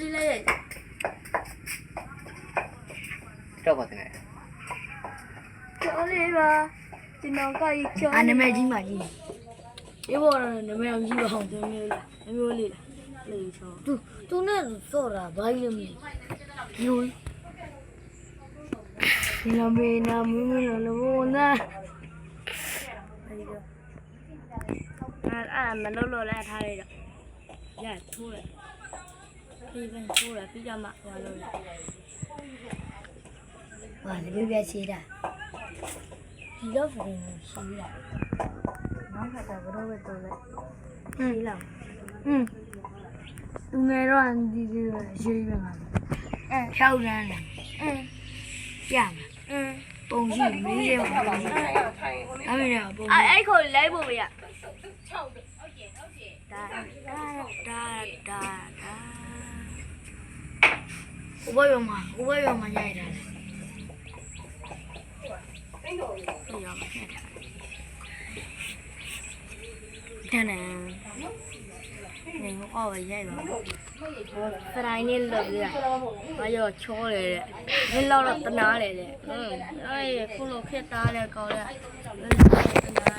လေးလိုက်ရိုက်တော့ပါတယ် ကျော်လေးပါဒီနောက်ကကြီးကျော် နာမည်ကြီးမှကြီးဒီဘောတော့နာမည်ကြီးပါအောင်မျိုးလေးမျိုးလေးလေးချောသူနဲ့စော့တာဘာကြီးလဲမသိဘူးနာမည်နာမည်လုံးနာအဲ့မလို့လို့လဲထားလိုက်တော့ရထိုးလိုက်ပြီးပြန်ထိုးလိုက်ပြီးကြမှာဟောလို့ဟာလေပြချေတာဒီတော့ဖုန်းရှိရနောက်ခါတော့ဘရောပဲတော့လဲရှိလားသူငယ်တော့ဒီရွှေပဲမှာ6ရမ်းလားရမှာပုံရှိမင်းရဲ့ပုံရှိအမေကပုံအဲ့ခေါ်လိုက်ဖို့မရဒါဘယ်မှာရိုက်တာလဲတန်းနေအော်ရိုက်ပါစရိုင်းနဲ့လောက်ရဘာရောချောလေတဲ့ဒီလောက်တော့တနာလေတဲ့အဲ့ခုလိုခက်သားလေကောင်းလေ